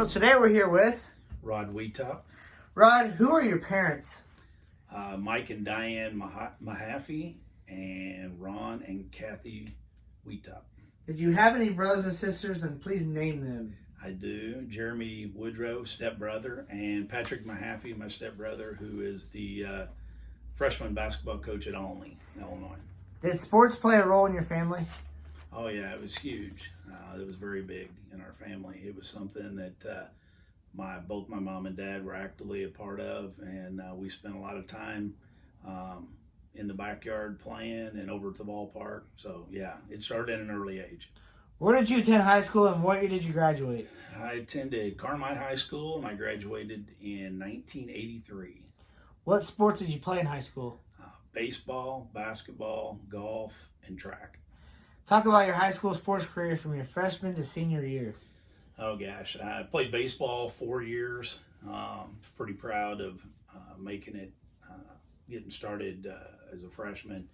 So today we're here with Rod Wiethop, Rod. Who are your parents? Mike and Diane Mahaffey, and Ron and Kathy Wiethop. Did you have any brothers and sisters? And please name them. I do. Jeremy Woodrow, stepbrother, and Patrick Mahaffey, my stepbrother, who is the freshman basketball coach at Olney, Illinois. Did sports play a role in your family? Oh yeah, it was huge. It was very big in our family. It was something that both my mom and dad were actively a part of, and we spent a lot of time in the backyard playing and over at the ballpark. So yeah, it started at an early age. Where did you attend high school, and what year did you graduate? I attended Carmi High School, and I graduated in 1983. What sports did you play in high school? Baseball, basketball, golf, and track. Talk about your high school sports career from your freshman to senior year. Oh gosh, I played baseball 4 years. Pretty proud of making it, getting started as a freshman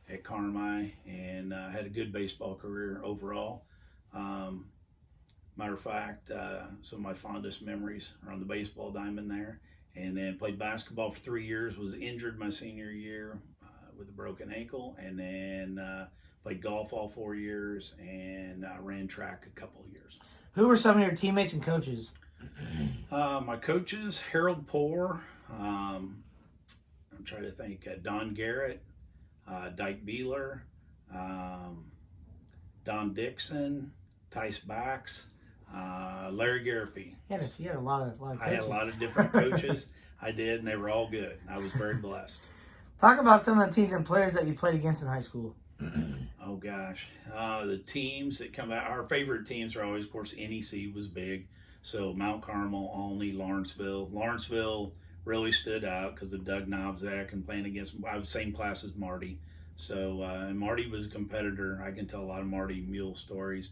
at Carmi, and had a good baseball career overall. Matter of fact, some of my fondest memories are on the baseball diamond there. And then played basketball for 3 years, was injured my senior year with a broken ankle, and then played golf all 4 years, and ran track a couple of years. Who were some of your teammates and coaches? My coaches, Harold Poore, I'm trying to think, Don Garrett, Dyke Beeler, Don Dixon, Tice Bax, Larry Garapi. You had a lot of coaches. I had a lot of different coaches. I did, and they were all good. I was very blessed. Talk about some of the teams and players that you played against in high school. Oh gosh, the teams that come out. Our favorite teams are always, of course, NEC was big. So Mount Carmel, Olney, Lawrenceville. Lawrenceville really stood out because of Doug Novzak and playing against. I was same class as Marty. So and Marty was a competitor. I can tell a lot of Marty Mule stories.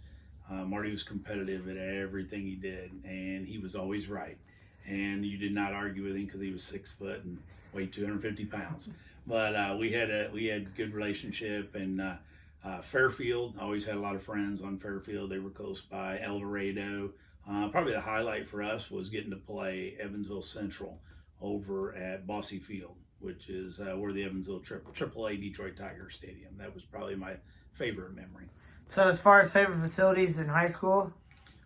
Marty was competitive at everything he did, and he was always right. And you did not argue with him because he was 6 foot and weighed 250 pounds. But we had a good relationship, and Fairfield, always had a lot of friends on Fairfield. They were close by. El Dorado. Probably the highlight for us was getting to play Evansville Central over at Bosse Field, which is where the Evansville AAA Detroit Tigers Stadium. That was probably my favorite memory. So as far as favorite facilities in high school?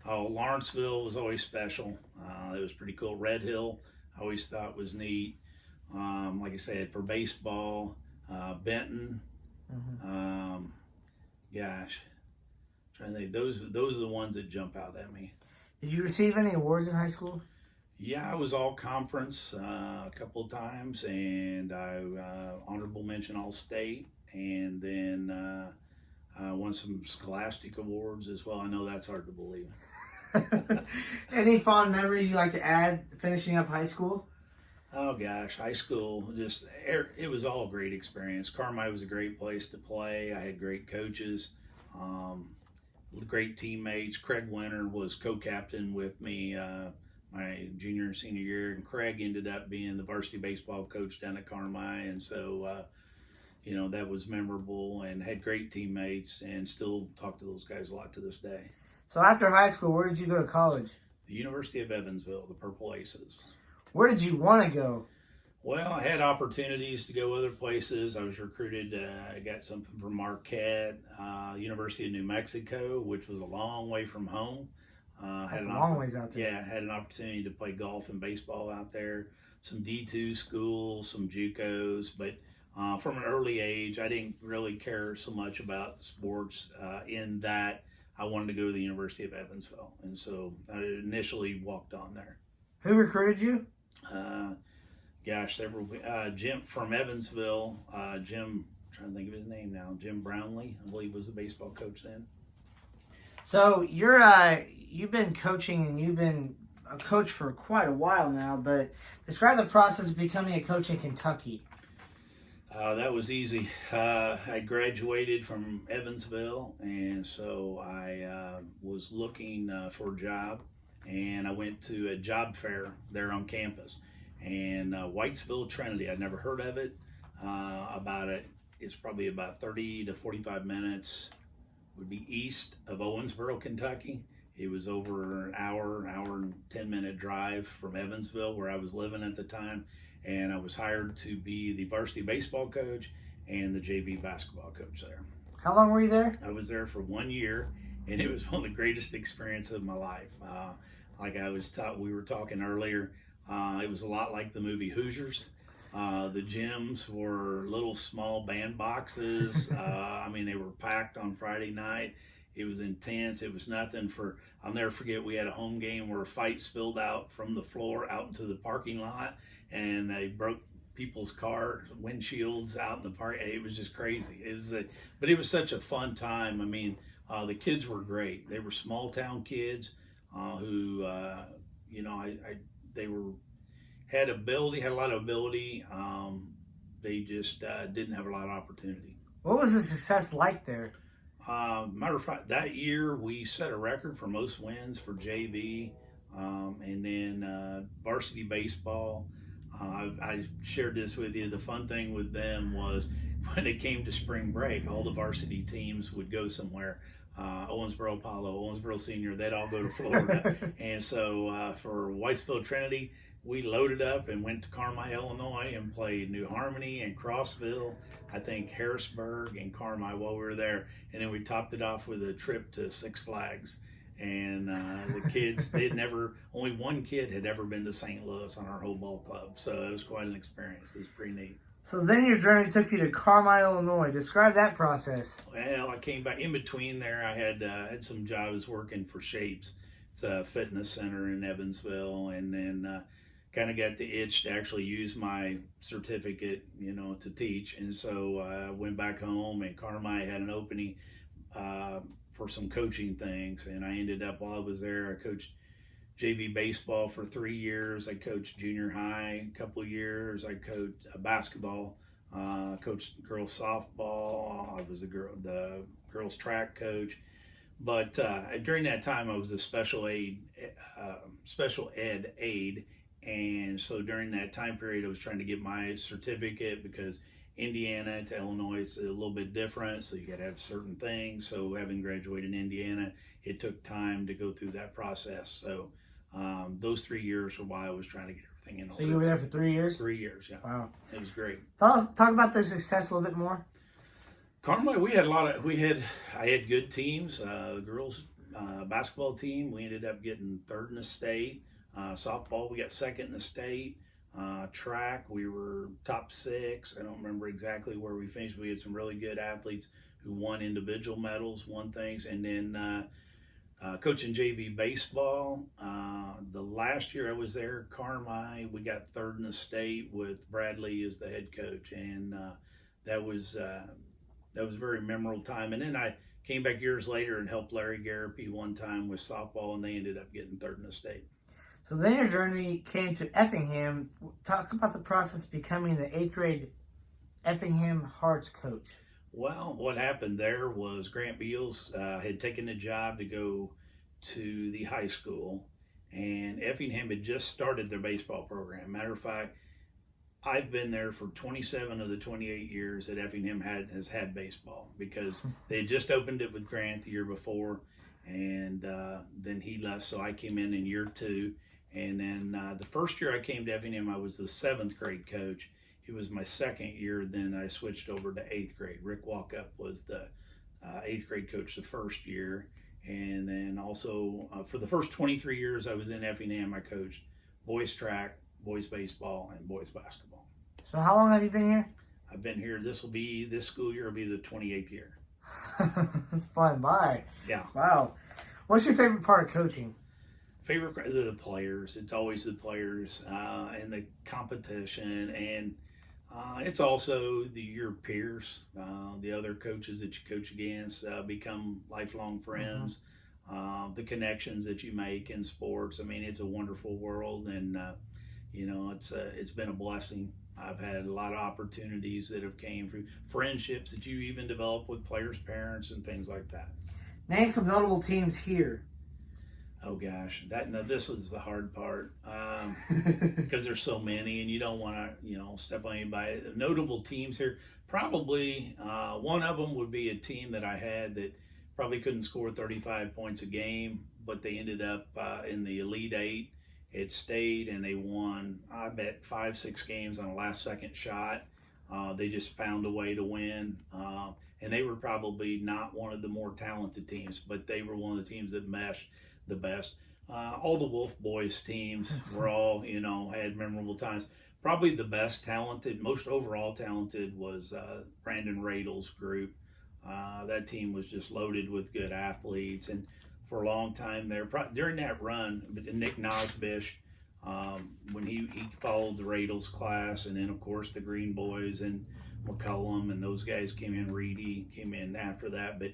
Oh, Lawrenceville was always special. It was pretty cool. Red Hill, I always thought was neat. Like I said, for baseball, Benton. Gosh, trying to think. Those are the ones that jump out at me. Did you receive any awards in high school? Yeah, I was all conference a couple of times, and I honorable mention all state, and then won some scholastic awards as well. I know that's hard to believe. Any fond memories you like to add finishing up high school? Oh gosh, high school, it was all a great experience. Carmi was a great place to play. I had great coaches, great teammates. Craig Winter was co-captain with me my junior and senior year, and Craig ended up being the varsity baseball coach down at Carmi, and so that was memorable, and had great teammates, and still talk to those guys a lot to this day. So after high school, where did you go to college? The University of Evansville, the Purple Aces. Where did you want to go? Well, I had opportunities to go other places. I was recruited. I got something from Marquette, University of New Mexico, which was a long way from home. That's a long ways out there. Yeah, had an opportunity to play golf and baseball out there. Some D2 schools, some JUCOs, but from an early age, I didn't really care so much about sports in that I wanted to go to the University of Evansville. And so I initially walked on there. Who recruited you? Several. Jim from Evansville, Jim, I'm trying to think of his name now, Jim Brownlee, I believe was the baseball coach then. So you've been coaching, and you've been a coach for quite a while now, but describe the process of becoming a coach in Kentucky. That was easy. I graduated from Evansville, and so I was looking for a job, and I went to a job fair there on campus. And Whitesville Trinity, I'd never heard of it. It's probably about 30 to 45 minutes, would be east of Owensboro, Kentucky. It was over an hour and 10 10-minute drive from Evansville, where I was living at the time, and I was hired to be the varsity baseball coach and the JV basketball coach there. How long were you there? I was there for 1 year, and it was one of the greatest experiences of my life. Like we were talking earlier, it was a lot like the movie Hoosiers. The gyms were little small band boxes. I mean, they were packed on Friday night. It was intense. It was nothing for, I'll never forget, we had a home game where a fight spilled out from the floor out into the parking lot, and they broke people's car windshields out in the park. It was just crazy. But it was such a fun time. I mean, the kids were great. They were small town kids who, had a lot of ability. They just didn't have a lot of opportunity. What was the success like there? Matter of fact, that year we set a record for most wins for JV, and then varsity baseball. I shared this with you. The fun thing with them was when it came to spring break, all the varsity teams would go somewhere. Owensboro Apollo, Owensboro Senior, they'd all go to Florida. And so for Whitesville Trinity, we loaded up and went to Carmi, Illinois, and played New Harmony and Crossville, I think Harrisburg and Carmi while we were there. And then we topped it off with a trip to Six Flags. And the kids, only one kid had ever been to St. Louis on our whole ball club. So it was quite an experience. It was pretty neat. So then your journey took you to Carmi, Illinois. Describe that process. Well, I came back in between there. I had some jobs working for Shapes. It's a fitness center in Evansville, and then kind of got the itch to actually use my certificate, to teach. And so I went back home, and Carmi had an opening for some coaching things, and I ended up, while I was there, I coached JV baseball for 3 years. I coached junior high a couple of years. I coached basketball, coached girls softball. I was the girls track coach. But during that time, I was a special ed aide. And so during that time period, I was trying to get my certificate, because Indiana to Illinois, it's a little bit different. So you got to have certain things. So having graduated in Indiana, it took time to go through that process. So those 3 years were why I was trying to get everything in order. So you were there for 3 years? 3 years, yeah. Wow. It was great. Talk about the success a little bit more. Carmi, I had good teams. The girls basketball team, we ended up getting third in the state. Softball, we got second in the state. Track, we were top 6. I don't remember exactly where we finished. We had some really good athletes who won individual medals, won things. And then coaching JV baseball, the last year I was there, Carmi, we got third in the state with Bradley as the head coach. And that was a very memorable time. And then I came back years later and helped Larry Garapi one time with softball, and they ended up getting third in the state. So then your journey came to Effingham. Talk about the process of becoming the 8th grade Effingham Hearts coach. Well, what happened there was Grant Beals had taken a job to go to the high school, and Effingham had just started their baseball program. Matter of fact, I've been there for 27 of the 28 years that Effingham has had baseball, because they had just opened it with Grant the year before, and then he left, so I came in year 2. And then the first year I came to Effingham, I was the 7th grade coach. It was my second year. Then I switched over to 8th grade. Rick Walkup was the 8th grade coach the first year. And then also for the first 23 years I was in Effingham, I coached boys track, boys baseball, and boys basketball. So how long have you been here? I've been here, this school year will be the 28th year. It's fun. Bye. Yeah. Wow. What's your favorite part of coaching? The players. It's always the players and the competition, and it's also your peers, the other coaches that you coach against, become lifelong friends. The connections that you make in sports. I mean, it's a wonderful world, and it's been a blessing. I've had a lot of opportunities that have came through friendships that you even develop with players' parents and things like that. Name some notable teams here. Oh gosh, this was the hard part because there's so many, and you don't want to, step on anybody. Notable teams here, probably one of them would be a team that I had that probably couldn't score 35 points a game, but they ended up in the Elite 8, it stayed, and they won, I bet, 5-6 games on a last-second shot. They just found a way to win. And they were probably not one of the more talented teams, but they were one of the teams that meshed the best. All the Wolf Boys teams were all, had memorable times. Probably the best talented, most overall talented was Brandon Radle's group. That team was just loaded with good athletes. And for a long time there, during that run, Nick Nosbish, when he followed the Radles class, and then, of course, the Green Boys and McCullum and those guys came in. Reedy came in after that, but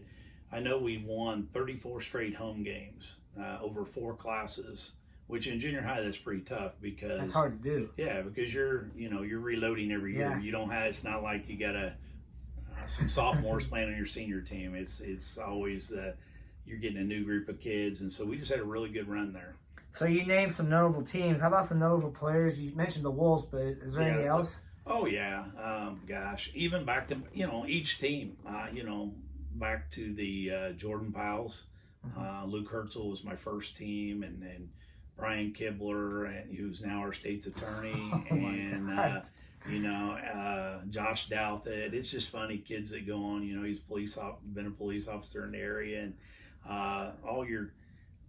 I know we won 34 straight home games over 4 classes, which in junior high that's pretty tough because that's hard to do. Yeah, because you're reloading every year. Yeah. You don't have. It's not like you got some sophomores playing on your senior team. It's always you're getting a new group of kids, and so we just had a really good run there. So you named some notable teams. How about some notable players? You mentioned the Wolves, but is there anything else? Oh, yeah. Gosh, even back to, each team, back to the Jordan Powells. Luke Herzl was my first team, and then Brian Kibler, who's now our state's attorney, Josh Douthit. It's just funny kids that go on, he's been a police officer in the area, and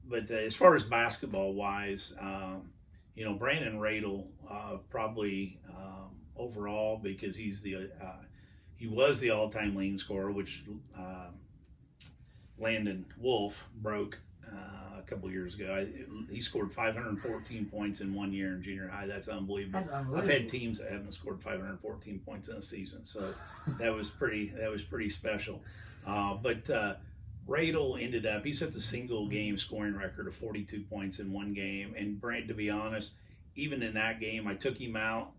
but as far as basketball wise, Brandon Radle probably overall, because he was the all-time leading scorer, which Landon Wolf broke a couple years ago. He scored 514 points in 1 year in junior high. That's unbelievable. I've had teams that haven't scored 514 points in a season, so that was pretty special. But Radle ended up, he set the single game scoring record of 42 points in one game. And Brent, to be honest, even in that game, I took him out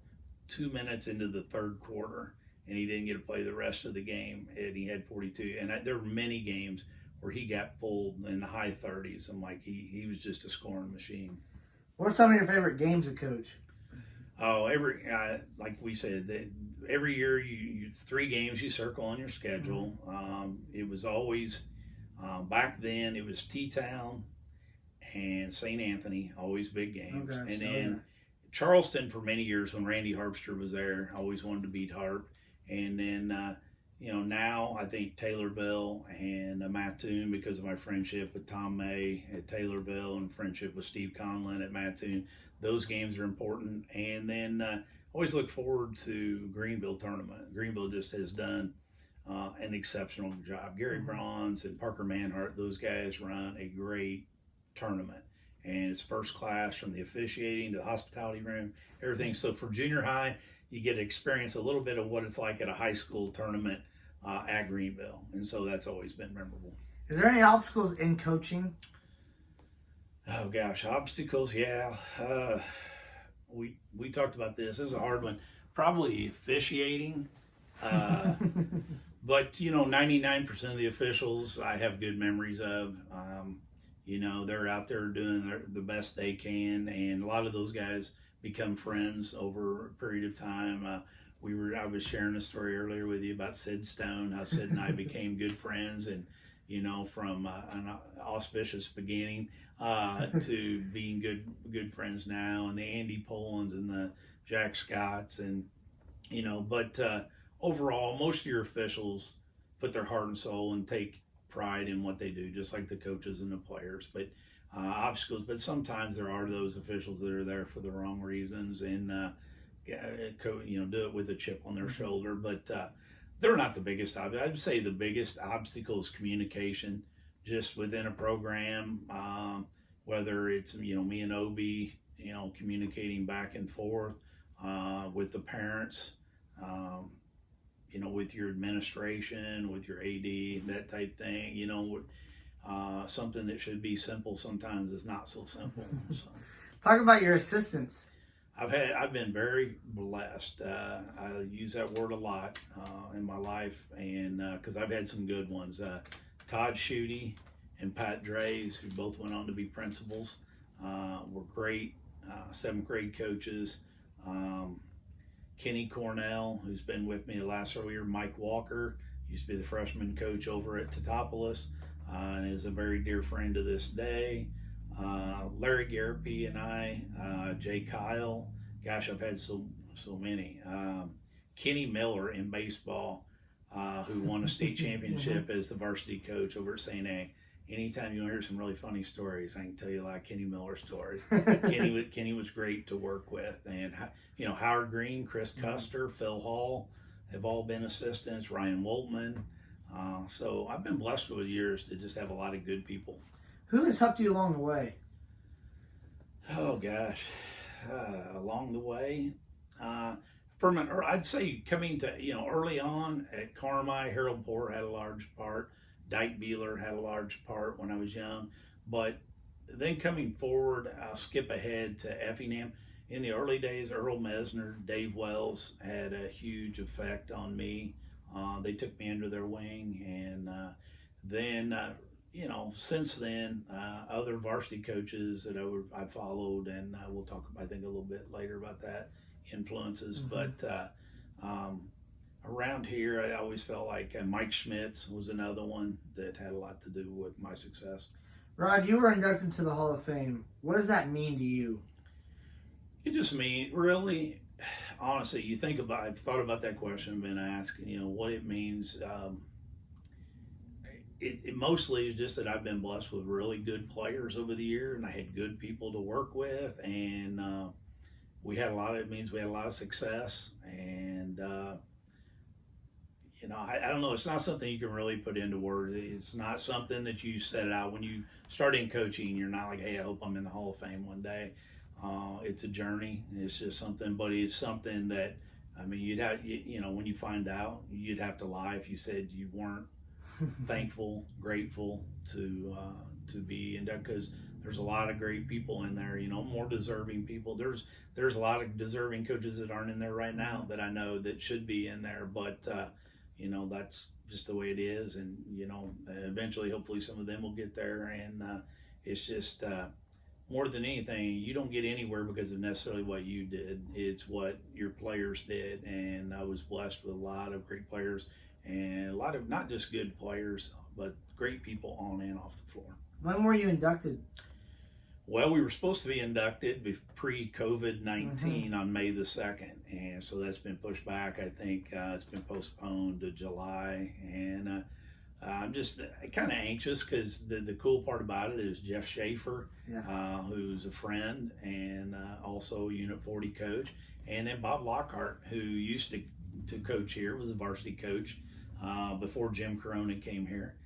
2 minutes into the third quarter, and he didn't get to play the rest of the game, and he had 42. And there were many games where he got pulled in the high 30s. I'm like, he was just a scoring machine. What's some of your favorite games to coach? Oh, like we said, every year you 3 games you circle on your schedule. It was always, back then it was T-Town and St. Anthony, always big games. Okay, and then Charleston for many years when Randy Harpster was there, always wanted to beat Harp. And then, now I think Taylorville and Mattoon, because of my friendship with Tom May at Taylorville and friendship with Steve Conlon at Mattoon, those games are important. And then always look forward to Greenville tournament. Greenville just has done an exceptional job. Gary Bronze and Parker Manhart, those guys run a great tournament. And it's first class from the officiating to the hospitality room, everything. So for junior high, you get to experience a little bit of what it's like at a high school tournament at Greenville. And so that's always been memorable. Is there any obstacles in coaching? Oh gosh, obstacles, yeah. We talked about this. This is a hard one. Probably officiating. But 99% of the officials I have good memories of. They're out there doing the best they can, and a lot of those guys become friends over a period of time. I was sharing a story earlier with you about Sid Stone, how Sid and I became good friends, and from an auspicious beginning to being good friends now, and the Andy Polans and the Jack Scotts, and but overall, most of your officials put their heart and soul and take pride in what they do, just like the coaches and the players. But obstacles, but sometimes there are those officials that are there for the wrong reasons and do it with a chip on their shoulder. But they're not the biggest. I'd say the biggest obstacle is communication, just within a program. Whether it's me and Obi, communicating back and forth with the parents. With your administration, with your AD, that type thing, something that should be simple sometimes is not so simple. So. Talk about your assistants. I've been very blessed. I use that word a lot in my life, and because I've had some good ones. Todd Schutte and Pat Drays, who both went on to be principals, were great 7th grade coaches. Kenny Cornell, who's been with me the last several years. Mike Walker used to be the freshman coach over at Teutopolis and is a very dear friend to this day. Larry Garapi and I, Jay Kyle. Gosh, I've had so many. Kenny Miller in baseball, who won a state championship as the varsity coach over at St. A. Anytime you hear some really funny stories, I can tell you a lot of Kenny Miller stories. Kenny was great to work with, and Howard Green, Chris Custer, Phil Hall have all been assistants. Ryan Woltman. So I've been blessed over the years to just have a lot of good people. Who has helped you along the way? Oh gosh, along the way, I'd say coming to early on at Carmi, Harold Poor had a large part. Dyke Beeler had a large part when I was young, but then coming forward, I'll skip ahead to Effingham. In the early days, Earl Mesner, Dave Wells had a huge effect on me. They took me under their wing, and then since then, other varsity coaches that I followed, and we'll talk, I think, a little bit later about that influences. But around here, I always felt like Mike Schmitz was another one that had a lot to do with my success. Rod, you were inducted to the Hall of Fame. What does that mean to you? It just means, really, honestly, I've thought about that question, been asked, what it means. It mostly is just that I've been blessed with really good players over the year, and I had good people to work with, and it means we had a lot of success, and I don't know, it's not something you can really put into words. It's not something that you set out when you start in coaching. You're not like, hey, I hope I'm in the Hall of Fame one day. It's a journey. It's just something, but it's something that, you'd have, when you find out, you'd have to lie if you said you weren't thankful, grateful to be in that, because there's a lot of great people in there, more deserving people. There's a lot of deserving coaches that aren't in there right now that I know that should be in there, but that's just the way it is, and eventually, hopefully, some of them will get there, and it's just more than anything, you don't get anywhere because of necessarily what you did. It's what your players did, and I was blessed with a lot of great players, and a lot of not just good players, but great people on and off the floor. When were you inducted? Well, we were supposed to be inducted pre-COVID-19 on May the 2nd, and so that's been pushed back. I think it's been postponed to July, and I'm just kind of anxious because the cool part about it is Jeff Schaefer, who's a friend and also Unit 40 coach, and then Bob Lockhart, who used to coach here, was a varsity coach before Jim Corona came here.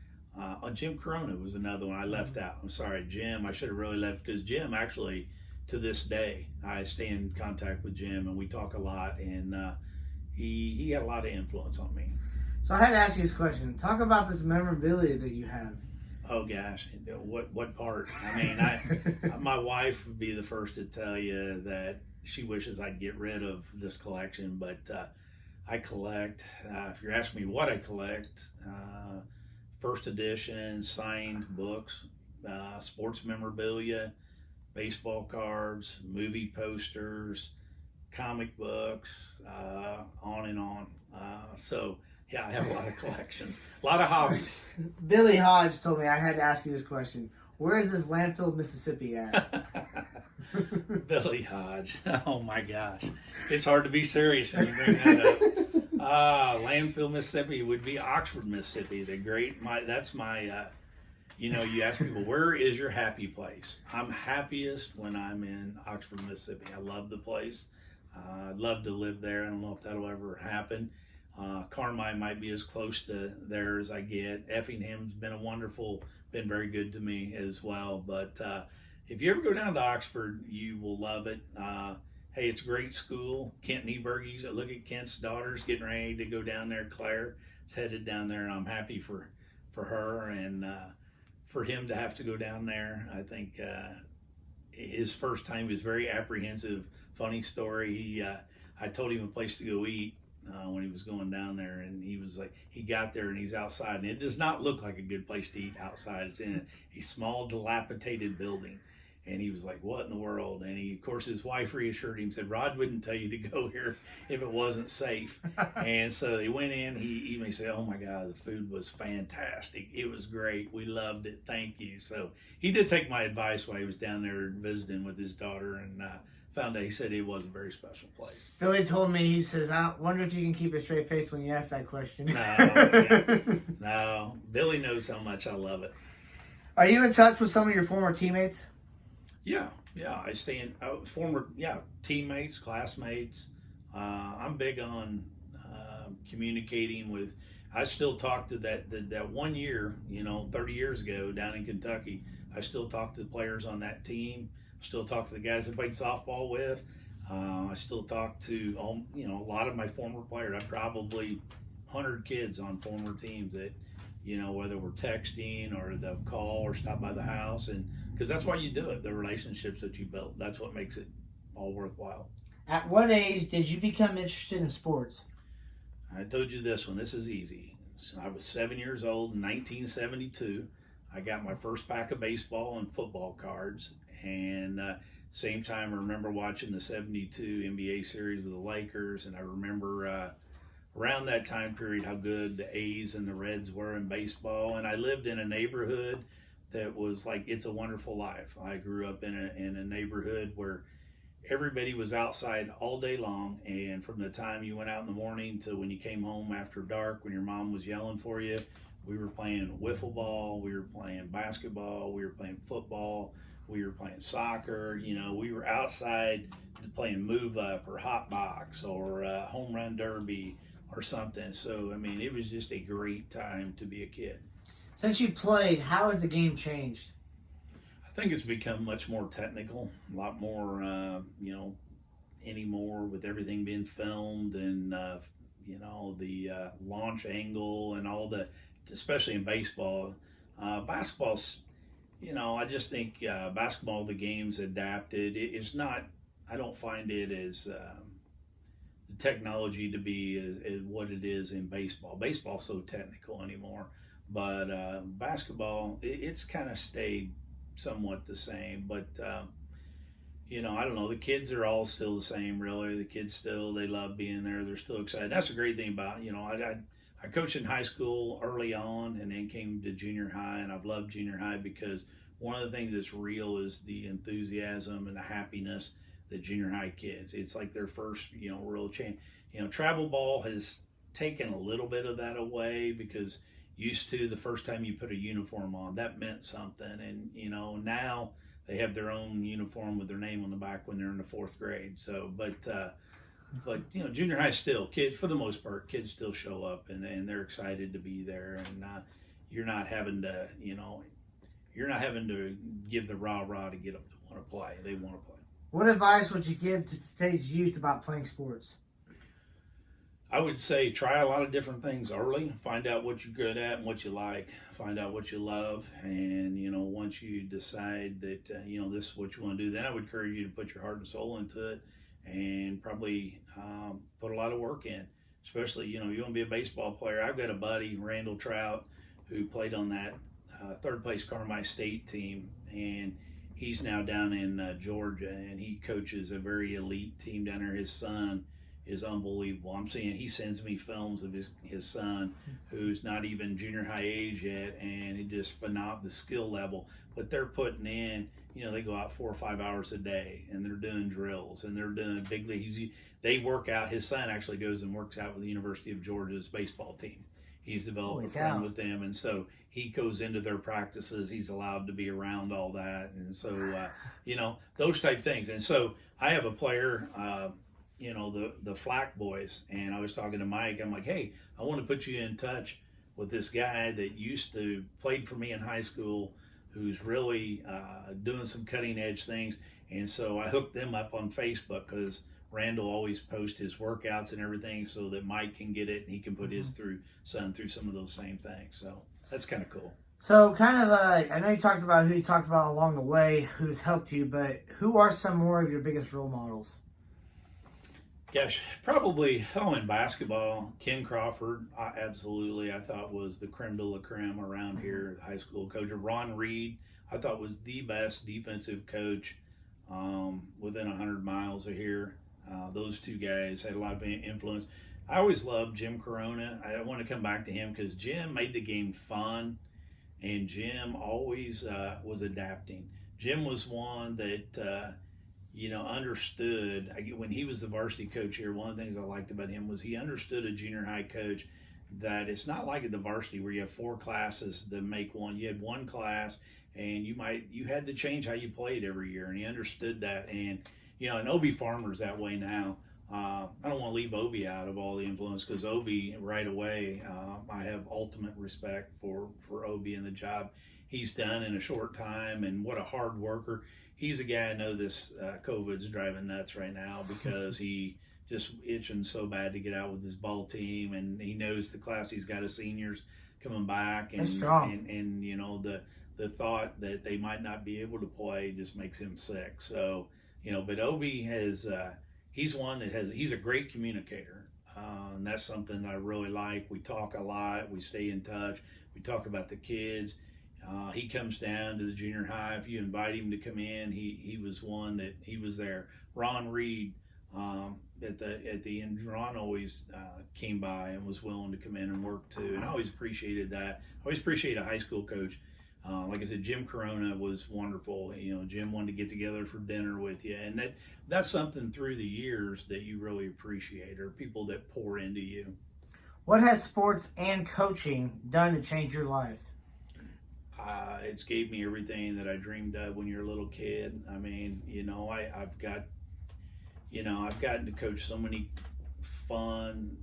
Jim Corona was another one I left out. I'm sorry, Jim. I should have really left, because Jim, actually, to this day, I stay in contact with Jim, and we talk a lot, and he had a lot of influence on me. So I had to ask you this question. Talk about this memorabilia that you have. Oh gosh, what part? My wife would be the first to tell you that she wishes I'd get rid of this collection, but I collect. If you're asking me what I collect, first edition signed books, sports memorabilia, baseball cards, movie posters, comic books, on and on. So yeah, I have a lot of collections, a lot of hobbies. Billy Hodge told me I had to ask you this question. Where is this landfill, Mississippi at? Billy Hodge. Oh my gosh. It's hard to be serious when you bring that up. Landfill, Mississippi would be Oxford, Mississippi. That's my, you ask people, where is your happy place? I'm happiest when I'm in Oxford, Mississippi. I love the place. I'd love to live there. I don't know if that'll ever happen. Carmi might be as close to there as I get. Effingham's been very good to me as well. But if you ever go down to Oxford, you will love it. Hey, it's a great school. Kent Nieberg, look at Kent's daughter's getting ready to go down there. Claire is headed down there, and I'm happy for her and for him to have to go down there. I think his first time he was very apprehensive. Funny story. I told him a place to go eat when he was going down there, and he was like, he got there and he's outside, and it does not look like a good place to eat outside. It's in a small dilapidated building, And he was like, what in the world? And he, of course, his wife reassured him, said, Rod wouldn't tell you to go here if it wasn't safe. And so they went in. He even said, oh my God, the food was fantastic. It was great. We loved it. Thank you. So he did take my advice while he was down there visiting with his daughter, and found out, he said it was a very special place. Billy told me, he says, I wonder if you can keep a straight face when you ask that question. No, Billy knows how much I love it. Are you in touch with some of your former teammates? Yeah, I stay in former teammates, classmates. I'm big on communicating with. I still talk to that 1 year, 30 years ago down in Kentucky. I still talk to the players on that team. I still talk to the guys I played softball with. I still talk to a lot of my former players. I probably 100 kids on former teams that, whether we're texting or they'll call or stop by the house, and because that's why you do it, the relationships that you built. That's what makes it all worthwhile. At what age did you become interested in sports? I told you this one. This is easy. So I was 7 years old in 1972. I got my first pack of baseball and football cards, and same time I remember watching the 72 NBA series with the Lakers, and I remember around that time period how good the A's and the Reds were in baseball. And I lived in a neighborhood that was like It's a Wonderful Life. I grew up in a neighborhood where everybody was outside all day long, and from the time you went out in the morning to when you came home after dark, when your mom was yelling for you, we were playing wiffle ball, we were playing basketball, we were playing football, we were playing soccer. We were outside playing move up or hot box or home run derby or something. So it was just a great time to be a kid. Since you played, how has the game changed? I think it's become much more technical, a lot more, anymore with everything being filmed and, the launch angle and all the, especially in baseball. Basketball's, I just think basketball, the game's adapted. It's not, I don't find it as the technology to be as what it is in baseball. Baseball's so technical anymore. But basketball, it's kind of stayed somewhat the same. But, I don't know. The kids are all still the same, really. The kids still, they love being there. They're still excited. That's a great thing about it. I coached in high school early on and then came to junior high, and I've loved junior high because one of the things that's real is the enthusiasm and the happiness that junior high kids. It's like their first, real change. Travel ball has taken a little bit of that away because used to the first time you put a uniform on, that meant something. And, now they have their own uniform with their name on the back when they're in the fourth grade. So, but junior high still, kids, for the most part, kids still show up and they're excited to be there. And you're not having to, give the rah-rah to get them to want to play. They want to play. What advice would you give to today's youth about playing sports? I would say try a lot of different things early. Find out what you're good at and what you like. Find out what you love. And, once you decide that, this is what you want to do, then I would encourage you to put your heart and soul into it and probably put a lot of work in. Especially, you want to be a baseball player. I've got a buddy, Randall Trout, who played on that third place Carmi State team. And he's now down in Georgia, and he coaches a very elite team down there. His son is unbelievable. I'm seeing, he sends me films of his son, who's not even junior high age yet, and it just phenomenal, the skill level. But they're putting in, they go out 4 or 5 hours a day, and they're doing drills, and they're doing big leagues. They work out. His son actually goes and works out with the University of Georgia's baseball team. He's developed a friend with them, and so he goes into their practices. He's allowed to be around all that, and so those type things. And so I have a player, the Flack boys, and I was talking to Mike. I'm like, hey, I want to put you in touch with this guy that used to played for me in high school, who's really doing some cutting edge things. And so I hooked them up on Facebook because Randall always posts his workouts and everything so that Mike can get it and he can put his son through some of those same things. So that's kind of cool. So I know you talked about who you talked about along the way, who's helped you, but who are some more of your biggest role models? Gosh, probably, in basketball, Ken Crawford, I thought was the creme de la creme around here, high school coach. Ron Reed, I thought was the best defensive coach within 100 miles of here. Those two guys had a lot of influence. I always loved Jim Corona. I want to come back to him because Jim made the game fun, and Jim always was adapting. Jim was one that understood. When he was the varsity coach here, one of the things I liked about him was he understood a junior high coach that it's not like at the varsity where you have 4 classes that make one. You had one class, and you had to change how you played every year, and he understood that. And and Obie Farmer's that way now. I don't want to leave Obie out of all the influence because Obie, right away, I have ultimate respect for Obie and the job he's done in a short time, and what a hard worker. He's a guy I know this COVID's driving nuts right now because he just itching so bad to get out with his ball team, and he knows the class he's got of seniors coming back, and That's strong. and the thought that they might not be able to play just makes him sick. So but Obie has he's a great communicator, and that's something I really like. We talk a lot, we stay in touch, we talk about the kids. He comes down to the junior high. If you invite him to come in, he was one that he was there. Ron Reed at the end, Ron always came by and was willing to come in and work too, and I always appreciated that. I always appreciate a high school coach. Like I said, Jim Corona was wonderful. Jim wanted to get together for dinner with you, and that's something through the years that you really appreciate, are people that pour into you. What has sports and coaching done to change your life? It's gave me everything that I dreamed of when you're a little kid. I mean, I've gotten to coach so many fun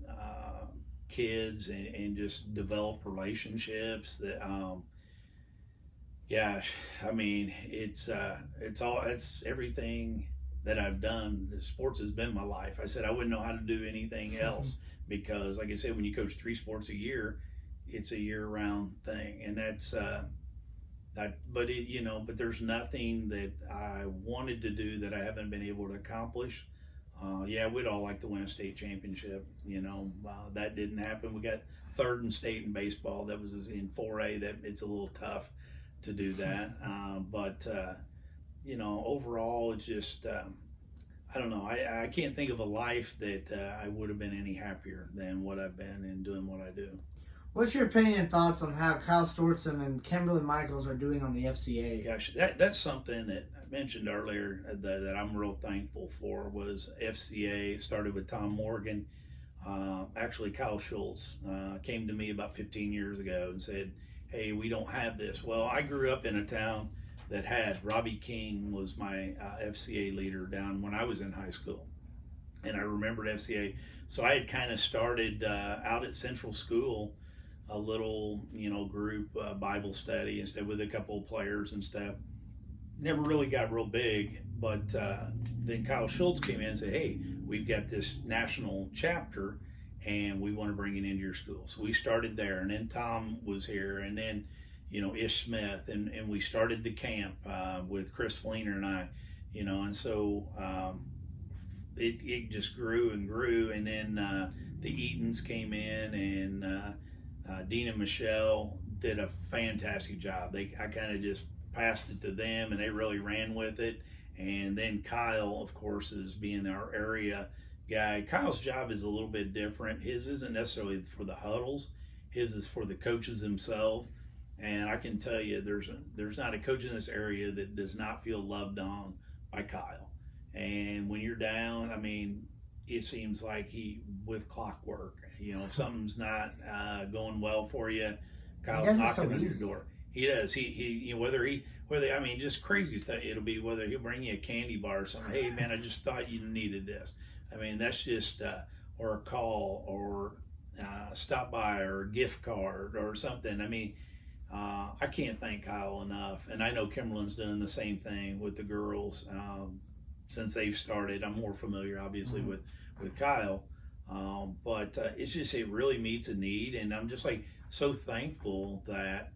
kids and just develop relationships that, I mean, it's everything that I've done. Sports has been my life. I said I wouldn't know how to do anything else because, like I said, when you coach 3 sports a year, it's a year-round thing, and that's but there's nothing that I wanted to do that I haven't been able to accomplish. We'd all like to win a state championship. That didn't happen. We got 3rd in state in baseball. That was in 4A. That it's a little tough to do that. But overall, it's just I don't know. I can't think of a life that I would have been any happier than what I've been in doing what I do. What's your opinion and thoughts on how Kyle Stortzum and Kimberly Michaels are doing on the FCA? Gosh, that's something that I mentioned earlier that I'm real thankful for. Was FCA started with Tom Morgan. Actually, Kyle Schultz came to me about 15 years ago and said, "Hey, we don't have this." Well, I grew up in a town that had Robbie King was my FCA leader down when I was in high school, and I remembered FCA. So I had kind of started out at Central School, a little group Bible study and stuff with a couple of players and stuff. Never really got real big, but then Kyle Schultz came in and said, "Hey, we've got this national chapter and we want to bring it into your school." So we started there, and then Tom was here, and then Ish Smith, and we started the camp with Chris Fleener and I, and so it just grew and grew, and then the Eatons came in, and Dean and Michelle did a fantastic job. I kind of just passed it to them, and they really ran with it. And then Kyle, of course, is being our area guy. Kyle's job is a little bit different. His isn't necessarily for the huddles. His is for the coaches themselves. And I can tell you, there's not a coach in this area that does not feel loved on by Kyle. And when you're down, I mean, it seems like he, with clockwork, if something's not going well for you, Kyle's knocking on your door. He does. He whether I mean, just crazy stuff. It'll be whether he'll bring you a candy bar or something. "Hey man, I just thought you needed this." I mean, that's just or a call, or stop by, or a gift card or something. I mean, I can't thank Kyle enough, and I know Kimberly's doing the same thing with the girls since they've started. I'm more familiar, obviously, with Kyle, but it's just, it really meets a need, and I'm just so thankful that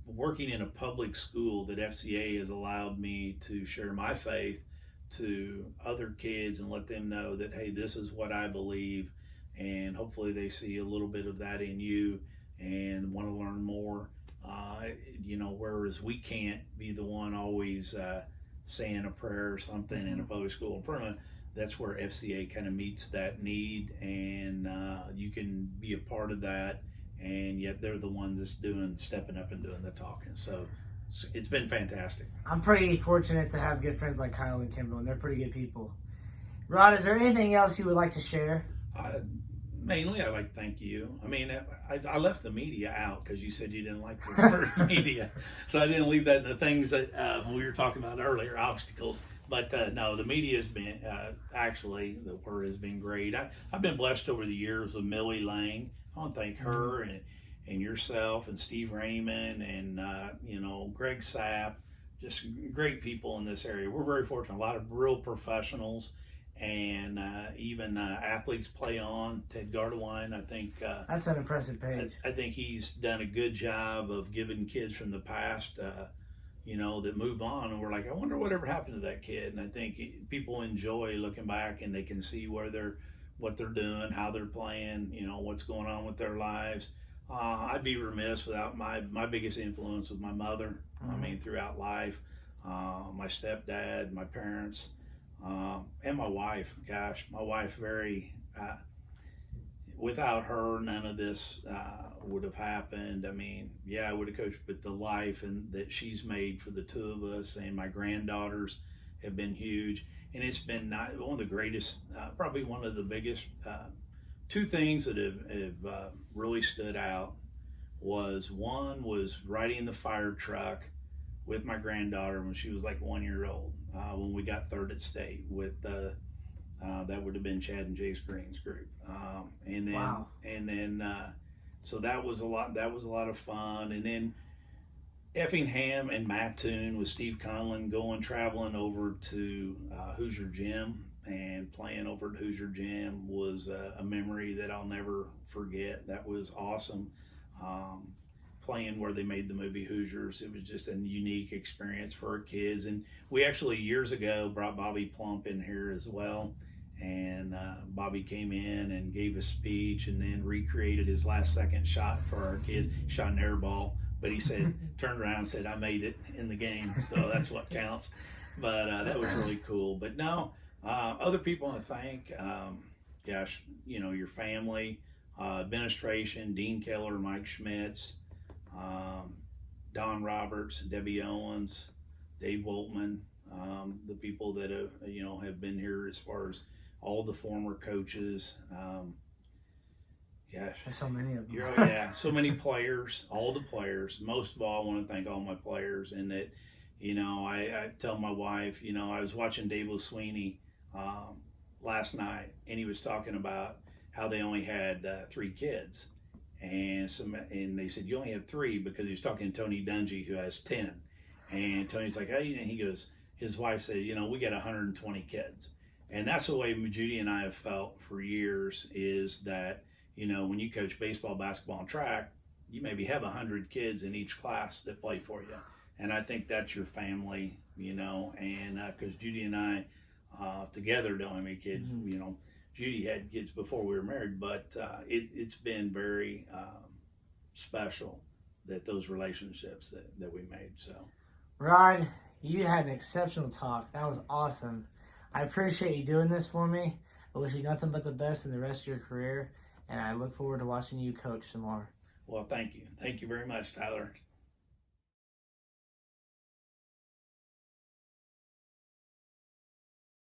working in a public school that FCA has allowed me to share my faith to other kids and let them know that, hey, this is what I believe, and hopefully they see a little bit of that in you and want to learn more. Whereas we can't be the one always saying a prayer or something in a public school in front of. That's where FCA kind of meets that need, and you can be a part of that, and yet they're the one that's stepping up and doing the talking. So it's been fantastic. I'm pretty fortunate to have good friends like Kyle and Kimberly, and they're pretty good people. Rod, is there anything else you would like to share? Mainly, I'd like to thank you. I mean, I left the media out because you said you didn't like the word media. So I didn't leave that in the things that we were talking about earlier, obstacles. But no, the media has been, actually, the word has been great. I've been blessed over the years with Millie Lang. I want to thank her and yourself and Steve Raymond and, Greg Sapp. Just great people in this area. We're very fortunate. A lot of real professionals. And even athletes play on. Ted Gardewine, I think. That's an impressive page. I think he's done a good job of giving kids from the past, that move on. And we're like, I wonder whatever happened to that kid. And I think people enjoy looking back and they can see what they're doing, how they're playing, what's going on with their lives. I'd be remiss without my biggest influence was my mother. I mean, throughout life, my stepdad, my parents. And my wife, my wife without her, none of this would have happened. I mean, I would have coached, but the life and that she's made for the two of us and my granddaughters have been huge. And it's been one of the greatest, probably one of the biggest, two things that have really stood out one was riding the fire truck with my granddaughter when she was like 1 year old. When we got third at state with that would have been Chad and Jace Green's group, and then wow. So that was a lot of fun. And then Effingham and Mattoon with Steve Conlon traveling over to Hoosier Gym and playing over at Hoosier Gym was a memory that I'll never forget. That was awesome. Playing where they made the movie Hoosiers. It was just a unique experience for our kids. And we actually years ago brought Bobby Plump in here as well. And Bobby came in and gave a speech and then recreated his last second shot for our kids. Shot an air ball, but he said, turned around and said, I made it in the game. So that's what counts. But that was really cool. But no, other people I thank, your family, administration, Dean Keller, Mike Schmitz, Don Roberts, Debbie Owens, Dave Woltman, the people that have been here as far as all the former coaches. There's so many of them. So many players, all the players. Most of all, I want to thank all my players. And that, I tell my wife, I was watching Dave Sweeney last night, and he was talking about how they only had 3 kids. And they said, you only have 3 because he was talking to Tony Dungy, who has 10. And Tony's like, hey, and he goes, his wife said, we got 120 kids. And that's the way Judy and I have felt for years is that, when you coach baseball, basketball, and track, you maybe have 100 kids in each class that play for you. And I think that's your family, and because Judy and I together don't have any kids, Judy had kids before we were married, but it's been very special that those relationships that we made. So, Rod, you had an exceptional talk. That was awesome. I appreciate you doing this for me. I wish you nothing but the best in the rest of your career, and I look forward to watching you coach some more. Well, thank you. Thank you very much, Tyler.